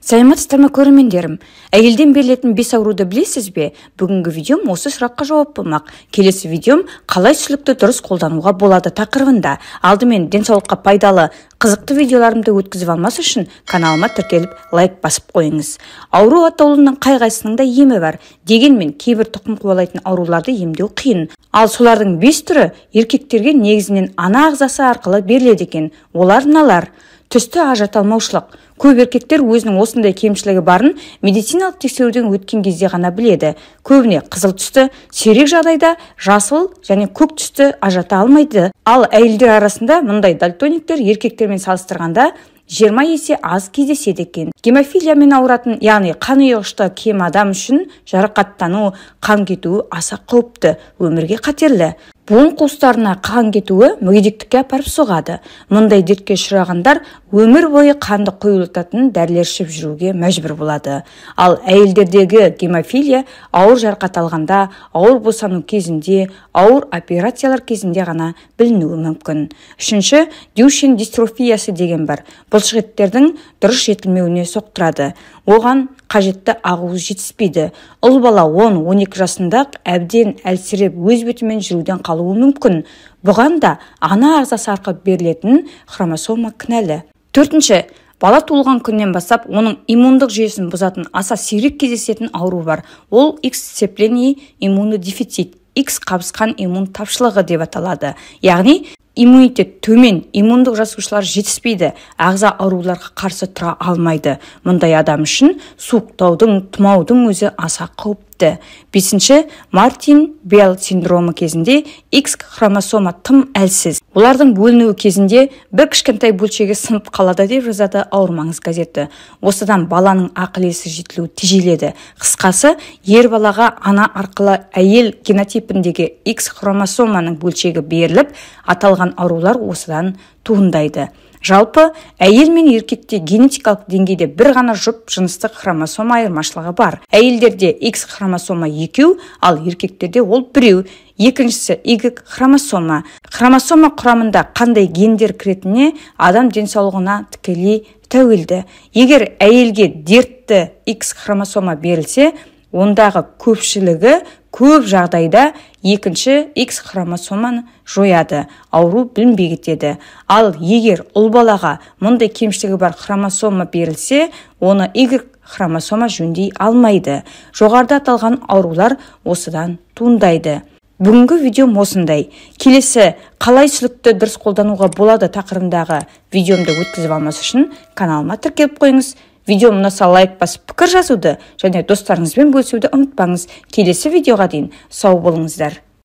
Саламатсыздар ма көрермендерім? Әйелден берілетін 5 ауруды білесіз бе? Бүгінгі видеом осы сұраққа жауап болмақ. Келесі видеом қалай сүлікті дұрыс қолдануға болады тақырыбында. Алдымен денсаулыққа пайдалы, қызықты видеоларымды өткізіп алмас үшін каналыма тіркеліп лайк басып қойыңыз. Ауру атаулының қай-қайсының да емі бар. Дегенмен кейбір тұқым қуалайтын ауруларды емдеу қиын. Ал солардың 5 түрі еркектерге негізінен ана ағзасы арқылы беріледі екен. Олар мыналар: түсті ажыраталмаушылық. Көп еркектер өзінің осындай кемшілігі барын медициналық тексеруден өткен кезде ғана біледі. Көбіне қызыл түсті, сирек жағдайда жасыл және көк түсті ажырата алмайды. Ал әйелдер арасында мұндай дальтониктер еркектермен салыстырғанда 20 есе аз кездеседі екен. Гемофилиямен ауыратын, яғни қан ұйғышты кем адам үшін жарақаттану, қан кетуі аса қауіпті, өмірге қатерлі. Буын қуыстарына қан кетуі мүгедектікке апарып соғады. Мұндай дертке ұшырағандар өмір бойы қанды қоюлататын дәрілер ішіп жүруге мәжбүр болады. Ал әйелдердегі гемофилия ауыр жарақат алғанда, ауыр босану кезінде, ауыр операциялар кезінде ғана білінуі мүмкін. Үшінші, дюшен дистрофиясы деген бар. Бұлшықеттердің дұрыс жетілмеуіне соқтырады. Оған қажетті ағуы жетіспейді. Ұл бала 10-12 жасында әбден әлсіреп өз бетімен жүруден қалуы мүмкін. Бұған да ана ағзасы арқылы берілетін хромосома кінәлі. Төртінші, бала туылған күннен бастап оның иммундық жүйесін бұзатын аса сирек кездесетін ауру бар. Ол X-сцепление иммунодефицит, X қабысқан иммун тапшылығы деп аталады. Яғни иммунитет төмен, иммундық жасушалар жетіспейді, ағза ауруларға қарсы тұра алмайды. Мұндай адам үшін суықтаудың, тұмаудың өзі аса қауіпті. Бесінші, Мартин-Белл синдромы кезінде X хромосома тым әлсіз. Олардың бөлінуі кезінде бір кішкентай бөлшегі сынып қалады деп жазады Ауырмаңыз газеті. Осыдан баланың ақыл есі жетілуі тежеледі. Қысқасы, ер балаға ана арқылы әйел генотипіндегі X хромосоманың бөлшегі беріліп, аталған аурулар осыдан туындайды. Жалпы, әйел мен еркекте генетикалық деңгейде бір ғана жұп жыныстық хромосома айырмашылығы бар. Әйелдерде X хромосома 2, ал еркектерде ол 1. Екіншісі Y хромосома. Хромосома құрамында қандай гендер кіретіне адам денсаулығына тікелей тәуелді. Егер әйелге дертті X хромосома берілсе, ондағы көпшілігі көп жағдайда екінші X хромосоманы жояды, ауру білінбей кетеді. Ал егер ұл балаға мұндай кемшілігі бар хромосома берілсе, оны Y хромосома жөндей алмайды. Жоғарыда аталған аурулар осыдан туындайды. Бүгінгі видеом осындай. Келесі қалай сүлікті дұрыс қолдануға болады тақырыбындағы видеомды өткізіп алмас үшін каналыма тіркеліп қойыңыз. Видео ұнаса лайк басып пікір жазуды және достарыңызбен бөлісуді ұмытпаңыз. Келесі видеоға дейін сау болыңыздар.